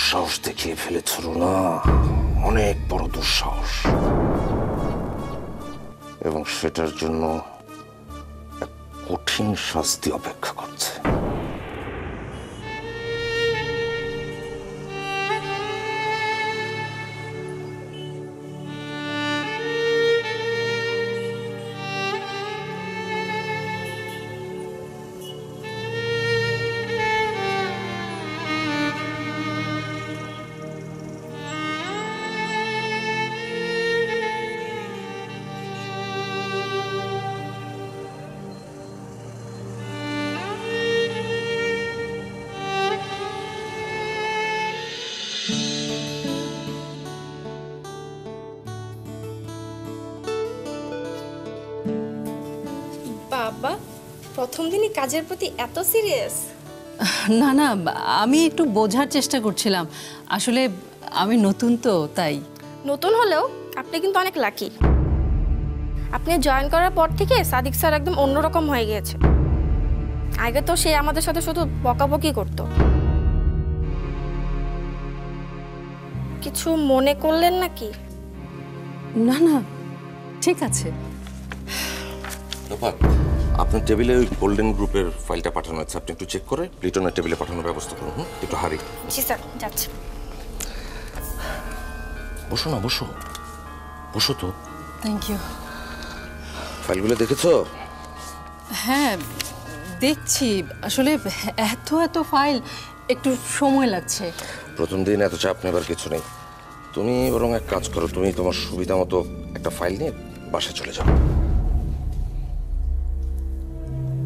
দুঃসাহস দেখিয়ে ফেলেছ রুনা, অনেক বড় দুঃসাহস, এবং সেটার জন্য এক কঠিন শাস্তি অপেক্ষা করছে। বাবা প্রথম দিনই কাজের প্রতি এত সিরিয়াস? না না, আমি একটু বোঝার চেষ্টা করছিলাম। আসলে আমি নতুন তো, তাই। নতুন হলেও আপনি কিন্তু অনেক লাকি। আপনি জয়েন করার পর থেকে সাদিক স্যার একদম অন্যরকম হয়ে গিয়েছে। আগে তো সে আমাদের সাথে শুধু বকাবকি করতো। কিছু মনে করলেন নাকি? না না, ঠিক আছে। আপনার টেবিলে ওই গোল্ডেন গ্রুপের ফাইলটা পাঠানো আছে, আপনি একটু চেক করে লিটনের টেবিলে পাঠানোর ব্যবস্থা করুন। একটু হারি। জি স্যার, যাচ্ছি। বসো না, বসো বসো তো। Thank you. ফাইলগুলো দেখেছো? হ্যাঁ দেখছি। আসলে এত এত ফাইল, একটু সময় লাগছে। প্রথম দিন এত চাপ নেবার কিছু নেই। তুমি বরং এক কাজ করো, তুমি তোমার সুবিধা মতো একটা ফাইল নিয়ে বাসায় চলে যাও।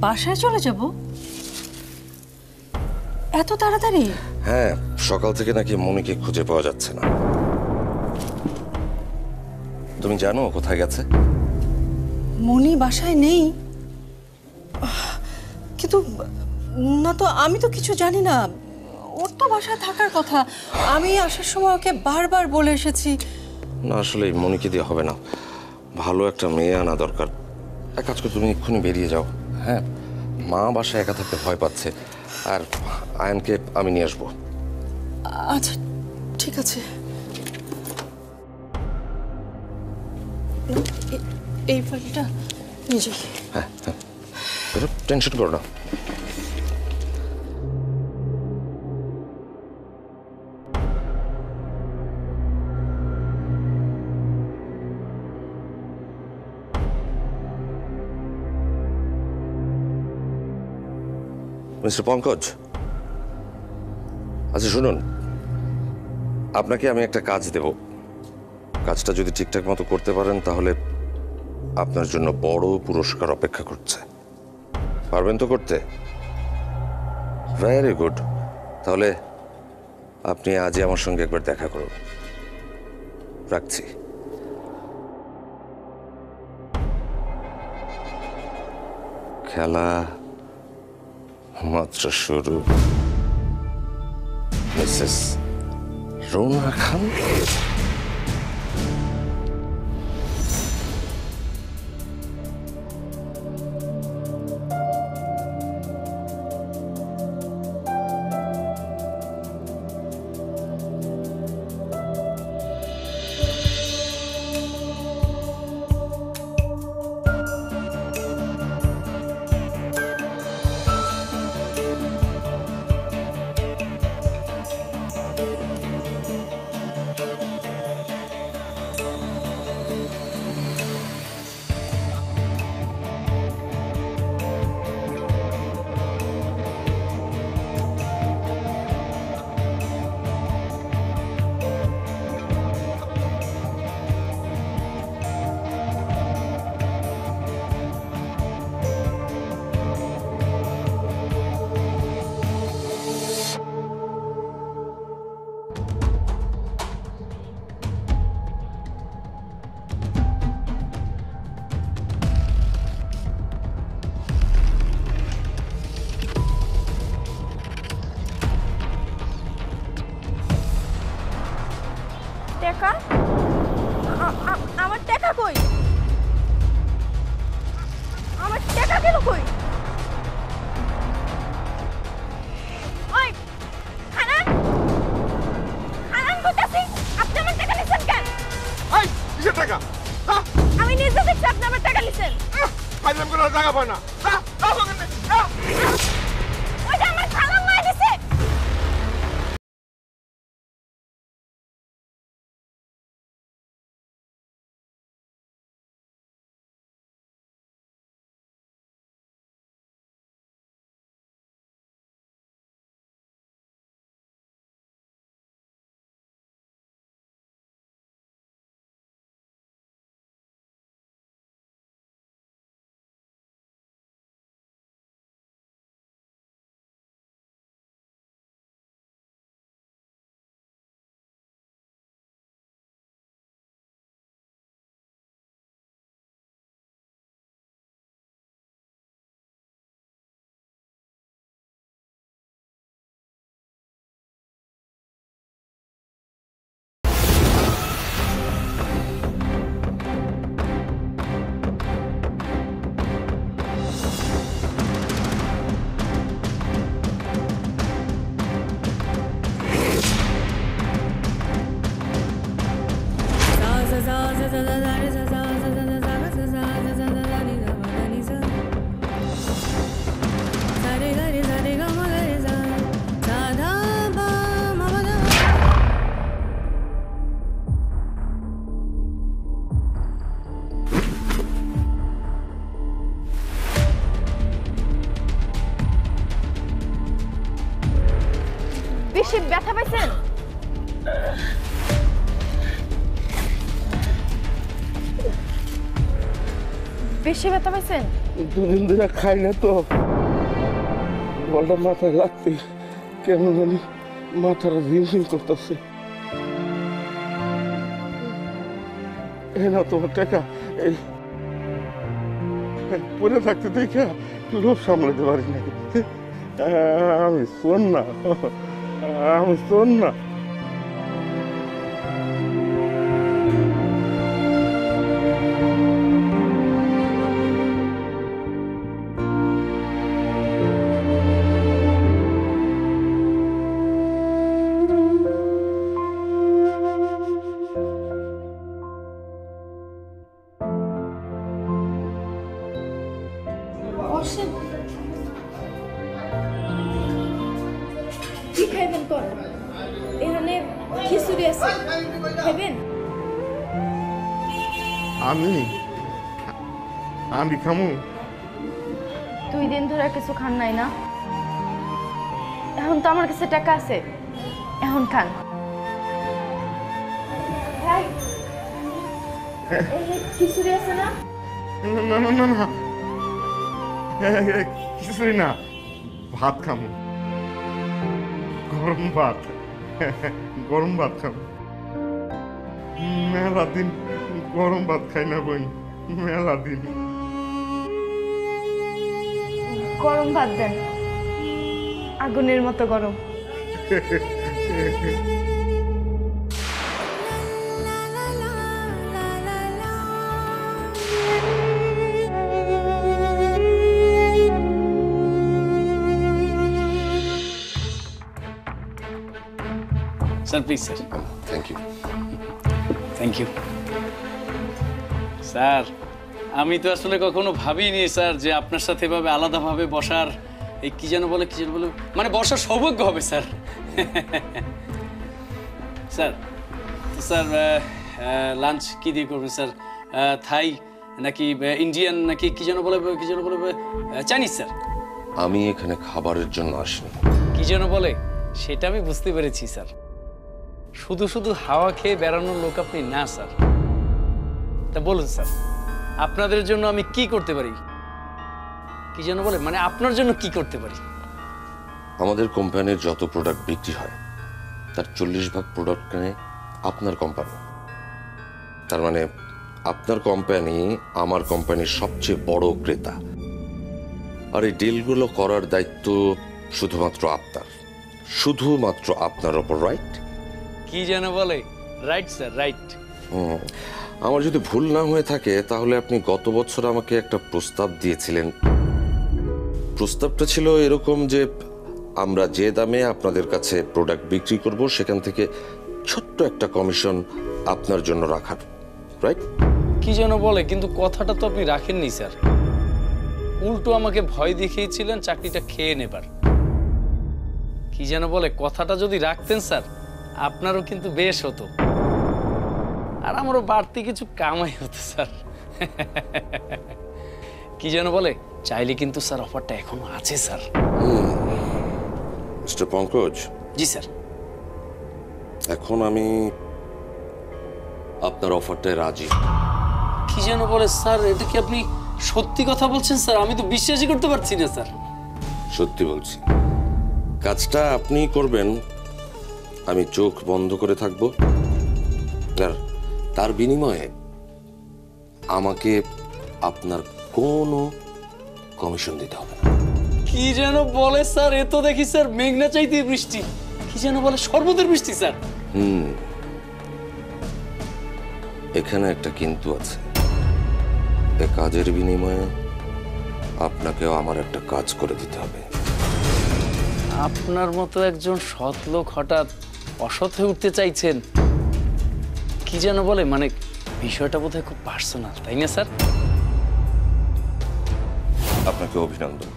বাসায় চলে যাব? এত তাড়াতাড়ি? হ্যাঁ, সকাল থেকে নাকি মনিকে খুঁজে পাওয়া যাচ্ছে না। তুমি জানো কোথায় গেছে? মনি বাসায় নেই? কিন্তু না তো, আমি তো কিছু জানি না। ওর তো বাসায় থাকার কথা। আমি আসার সময় ওকে বারবার বলে এসেছি। না, আসলে মনিকে দিয়ে হবে না, ভালো একটা মেয়ে আনা দরকার। এক কাজ করে তুমি এক্ষুনি বেরিয়ে যাও। হ্যাঁ, মা বাসায় একা থাকতে ভয় পাচ্ছে, আর আয়নকে আমি নিয়ে আসবো। আচ্ছা ঠিক আছে। এই ফাইলটা নিজে। হ্যাঁ হ্যাঁ, টেনশন করো না। মিস্টার পঙ্কজ, আচ্ছা শুনুন, আপনাকে আমি একটা কাজ দেব। কাজটা যদি ঠিকঠাক মতো করতে পারেন তাহলে আপনার জন্য বড় পুরস্কার অপেক্ষা করছে। পারবেন তো করতে? Very good. তাহলে আপনি আজই আমার সঙ্গে একবার দেখা করুন। রাখছি। খেলা মাত্র শুরু। মিসেস রুনা খান। টাকা? আমার টাকা কই? আমার টাকা গেল কই? ওই হানান, ফাইলাম করে জায়গা পায় না। ওইটা আমার খালা মাই দিছে। বেশি ব্যথা পাইছেন? বেশি ব্যথা পাইছেন? দুদিন ধরে খাই না তো, বলটা মাথায় লাগতে কেমন জানি মাথাটা ঝিমঝিম করতেছে। এই না তোমার টাকা, এই পরে থাকতে দেখে লোভ সামলাতে পারি না। আমি শোন না, আমি শোন না। কি খাইবেন কোন? এখানে খিচুড়ি আছে, খাইবেন? আমি খামু? 2 দিন ধরে কিছু খান নাই না? এখন তো আমার কাছে টাকা আছে, এখন খান। ভাই, এই খিচুড়ি আছে না? না না না না, কিছুই না, ভাত খামু, গরম ভাত, গরম ভাত খামু। মেলা দিন গরম ভাত খাই না বোন, মেলা দিন। গরম ভাত দেন, আগুনের মতো গরম। Sir please sir. Thank you. Thank you sir. আমি তো আসলে কখনো ভাবিনি স্যার যে আপনার সাথে এভাবে আলাদাভাবে বসার, এই কি যেন বলে মানে বসার সৌভাগ্য হবে স্যার। স্যার স্যার লাঞ্চ কি দিয়ে করবেন স্যার? থাই নাকি ইন্ডিয়ান নাকি কি যেন বলে চাইনিজ স্যার? আমি এখানে খাবারের জন্য আসিনি। কি যেন বলে সেটা আমি বুঝতে পেরেছি স্যার। শুধু শুধু হাওয়া খেয়ে বেড়ানোর লোক আপনি না স্যার। তা বলুন স্যার, আপনাদের জন্য আমি কি করতে পারি? কি যেন বলে মানে আপনার জন্য কি করতে পারি? আমাদের কোম্পানির যত প্রোডাক্ট বিক্রি হয় তার 40% প্রোডাক্ট কেনে আপনার কোম্পানি। তার মানে আপনার কোম্পানি আমার কোম্পানির সবচেয়ে বড় ক্রেতা। আর এই ডিলগুলো করার দায়িত্ব শুধুমাত্র আপনার, শুধুমাত্র আপনার ওপর, রাইট? কি যেন বলে রাইট স্যার, রাইট। আমার যদি ভুল না হয়ে থাকে তাহলে আপনি গত বছর আমাকে একটা প্রস্তাব দিয়েছিলেন। প্রস্তাবটা ছিল এরকম যে আমরা যে দামে আপনাদের কাছে প্রোডাক্ট বিক্রি করব সেখান থেকে ছোট্ট একটা কমিশন আপনার জন্য রাখার, রাইট? কি যেন বলে কিন্তু কথাটা তো আপনি রাখেননি স্যার। উল্টো আমাকে ভয় দেখিয়েছিলেন চাকরিটা খেয়ে নেবার। কি যেন বলে, কথাটা যদি রাখতেন স্যার, আপনারও কিন্তু বেশ হতো, আর আমারও বাড়তি কিছু কামাই হতো স্যার। কি যেন বলে, চাইলে কিন্তু স্যার অফারটা এখনো আছে স্যার। মিস্টার পঙ্কজ, জি স্যার। এখন আমি আপনার অফারটায় রাজি। কি যেন বলে স্যার, এটা কি আপনি সত্যি কথা বলছেন স্যার? আমি তো বিশ্বাসই করতে পারছি না স্যার। সত্যি বলছি, কাজটা আপনিই করবেন, আমি চোখ বন্ধ করে থাকবো, আর তার বিনিময়ে আমাকে আপনার কোনো কমিশন দিতে হবে না। কি যেন বলে স্যার, এ তো দেখি স্যার মেঘনা চাইতে বৃষ্টি। কি যেন বলে, সর্বদের বৃষ্টি স্যার। এখানে একটা কিন্তু আছে, এ কাজের বিনিময়ে আপনাকেও আমার একটা কাজ করে দিতে হবে। আপনার মতো একজন সৎ লোক হঠাৎ অসৎ হয়ে উঠতে চাইছেন, কি যেন বলে, মানে বিষয়টা বোধহয় খুব পার্সোনাল, তাই না স্যার? আপনাকে অভিনন্দন।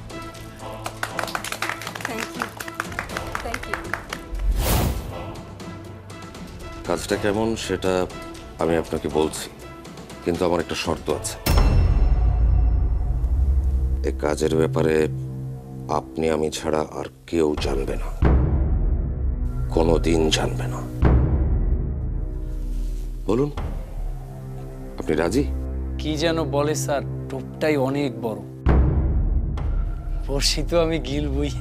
কাজটা কেমন সেটা আমি আপনাকে বলছি, কিন্তু আমার একটা শর্ত আছে। এই কাজের ব্যাপারে আপনি আমি ছাড়া আর কেউ জানবে না, কোনোদিন জানবে না। বলুন, আপনি রাজি? কি যেন বলে স্যার, টোপটাই অনেক বড়, বর্ষি তো আমি গিলবই।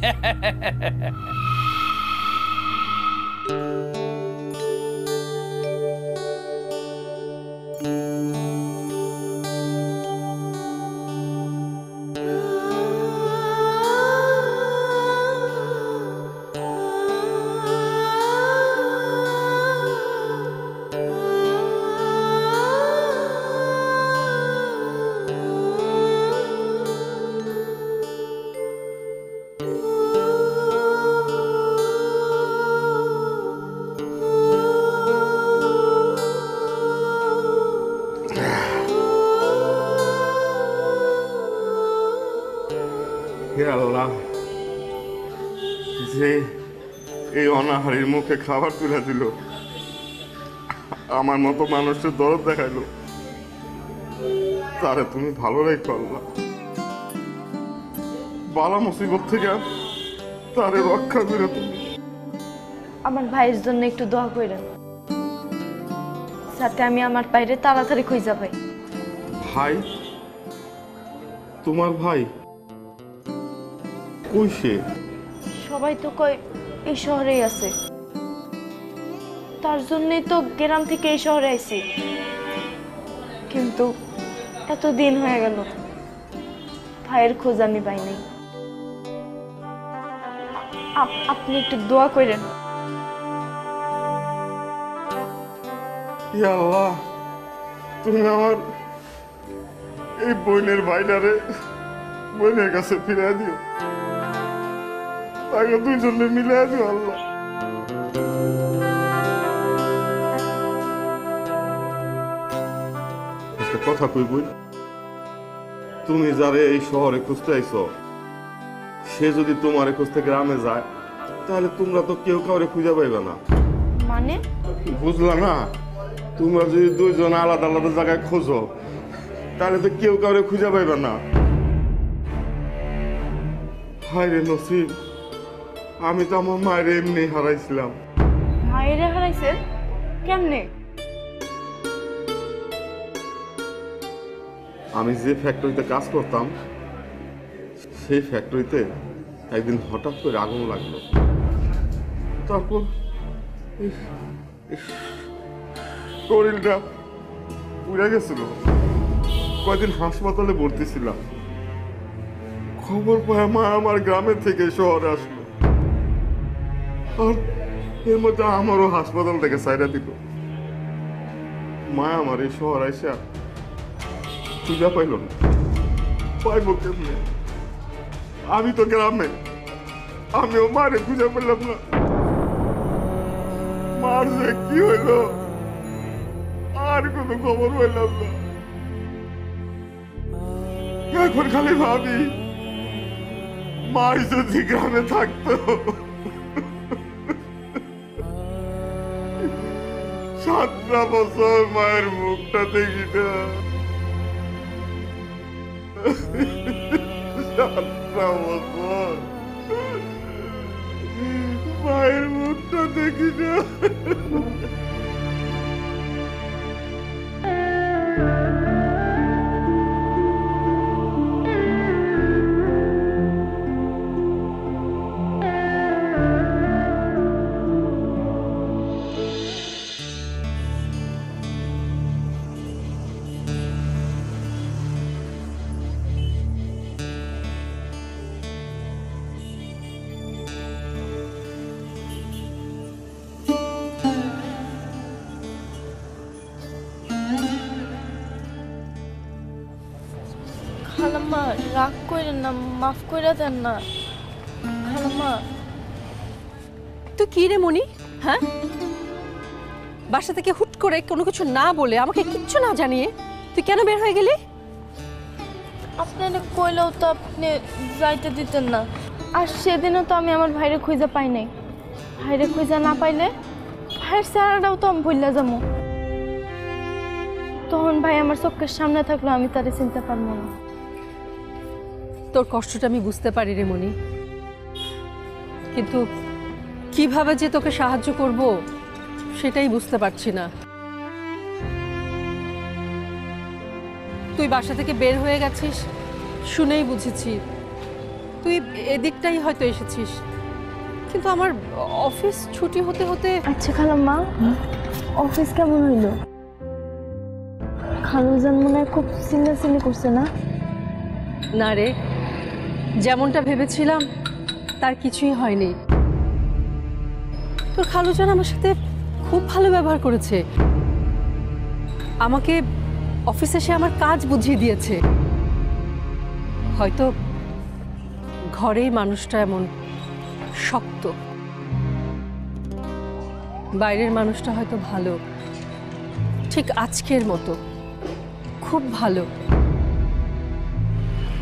হে আল্লাহ, যে এই অনাহারীর মুখে খাবার তুলে দিল, আমার মতো মানুষের দরদ দেখাইলো, তারে তুমি ভালো রেখো আল্লাহ। বালা মুসিবত থেকে তারে রক্ষা করে তুমি। আমার ভাইয়ের জন্য একটু দোয়া করেন, যাতে আমি আমার বাইরে তাড়াতাড়ি খুঁজা পাই। ভাই? তোমার ভাই কই সে? সবাই তো কয় এই শহরেই আছে, তার জন্যই তো গ্রাম থেকে এই শহরে আইছি, কিন্তু এত দিন হয়ে গেল ভাইয়ের খোঁজ আমি পাই নাই। আপনি একটু দোয়া করেন। ইয়া আল্লাহ, তুমি আমার এই বোনের ভাইটারে বোনের কাছে ফিরে দিও, তাকে দুইজনে মিলে দিও আল্লাহ। একটা কথা কই বই, তুমি যারে এই শহরে খুঁজতে আইছো, সে যদি তোমারে খুঁজতে গ্রামে যায়, তাহলে তোমরা তো কেউ কাউরে খুঁজে পাইবে না। মানে? বুঝলা না? তোমরা যদি দুইজন আলাদা আলাদা জায়গায় খোঁজো, তাহলে তো কেউ কাউরে খুঁজে পাইবে না। হায় রে নসিব, আমি তো আমার মায়ের এমনি হারাইছিলাম। মায়ের হারাইছেন কেমনে? আমি যে ফ্যাক্টরিতে কাজ করতাম, সেই ফ্যাক্টরিতে একদিন হঠাৎ করে আগুন লাগলো। তারপর শরীরটা পুড়ে গেছিল, কয়েকদিন হাসপাতালে ভর্তি ছিলাম। খবর পায় মা আমার গ্রামের থেকে শহরে আসলো, আর এর মধ্যে আমারও হাসপাতাল থেকে সাইডা দিল। মা আমার এই শহর আইসা খুঁজা পাইল না, পাইব কেমনে? আমি তো গ্রামে, আমিও মারে খুঁজে পেলাম না। মার যে কি হইল আর কোনো খবর হইলাম না। এখন খালি ভাবি মাই যদি গ্রামে থাকতো, 7টা বছর মায়ের মুখটা দেখি না, 7টা বছর মায়ের মুখটা দেখি না। খালাম্মা রাগ কইরেন না, মাফ কইরা দেন না খালাম্মা। তুই কি রে মনি? হ্যাঁ, বাসা থেকে হুট করে কোনো কিছু না বলে, আমাকে কিচ্ছু না জানিয়ে তুই কেন বের হয়ে গেলি? আপনারা কইলেও তো আপনি যাইতে দিতেন না। আর সেদিনও তো আমি আমার ভাইরে খুঁজে পাই নাই। ভাইরে খুঁজে না পাইলে ভাইয়ের চেহারাটাও তো আমি ভুললে যাবো। তখন ভাই আমার চোখের সামনে থাকলো, আমি তারে চিনতে পারবো না। তোর কষ্টটা আমি বুঝতে পারি রে মনি, কিন্তু কিভাবে যে তোকে সাহায্য করব সেটাই বুঝতে পারছি না। তুই বাসা থেকে বের হয়ে গেছিস শুনেই বুঝেছি তুই এদিকটাই হয়তো এসেছিস, কিন্তু আমার অফিস ছুটি হতে হতে। আচ্ছা খালাম্মা, অফিস কেমন হইল? খালুজান মনে হয় খুব চিল্লাচিল্লি করছে না? না রে, যেমনটা ভেবেছিলাম তার কিছুই হয়নি। তোর খালুজান আমার সাথে খুব ভালো ব্যবহার করেছে, আমাকে অফিসে এসে আমার কাজ বুঝিয়ে দিয়েছে। হয়তো ঘরেই মানুষটা এমন শক্ত, বাইরের মানুষটা হয়তো ভালো, ঠিক আজকের মতো খুব ভালো।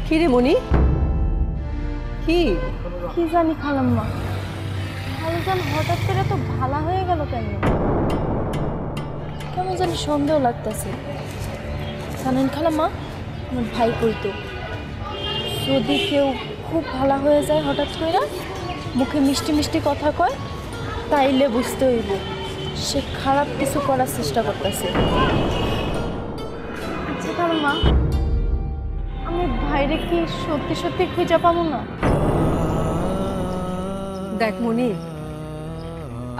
কি রে মনি? কি কি জানি খালাম্মা, খালুজান হঠাৎ করে তো ভালো হয়ে গেল কেন? কেমন জানি সন্দেহ লাগতেছে। জানেন খালাম্মা, আমার ভাই কইতো যদি কেউ খুব ভালো হয়ে যায় হঠাৎ করে, মুখে মিষ্টি মিষ্টি কথা কয়, তাইলে বুঝতে হইব সে খারাপ কিছু করার চেষ্টা করতেছে। আচ্ছা খালাম্মা, আমি ভাইরে কি সত্যি সত্যি খুঁজে পাবো না? দেখ মনি,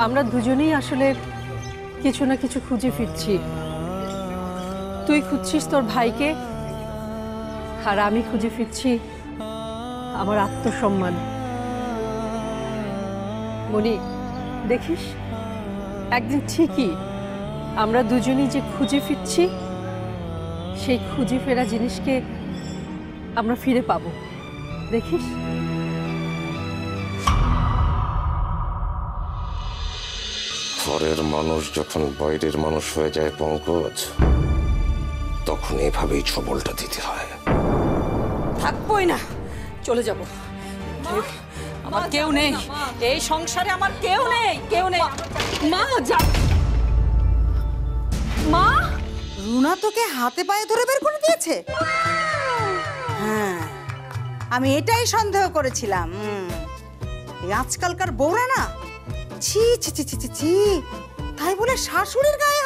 আমরা দুজনেই আসলে কিছু না কিছু খুঁজে ফিরছি। তুই খুঁজছিস তোর ভাইকে, আর আমি খুঁজে ফিরছি আমার আত্মসম্মান। মনি, দেখিস একদিন ঠিকই আমরা দুজনেই যে খুঁজে ফিরছি, সেই খুঁজে ফেরা জিনিসকে আমরা ফিরে পাবো, দেখিস। ঘরের মানুষ যখন বাইরের মানুষ হয়ে যায় পঙ্কজ, তখন এভাবেই ছবলটা দিতে হয়। থাকবোই না, চলে যাব। আমার কেউ নেই এই সংসারে, আমার কেউ নেই, কেউ নেই। মা যা, মা। রুনা তোকে হাতে পায়ে ধরে বের করে দিয়েছে? হ্যাঁ, আমি এটাই সন্দেহ করেছিলাম। এই আজকালকার বউরা না, ছি ছি ছি ছি ছি ছি, তাই বলে শাশুড়ির গায়ে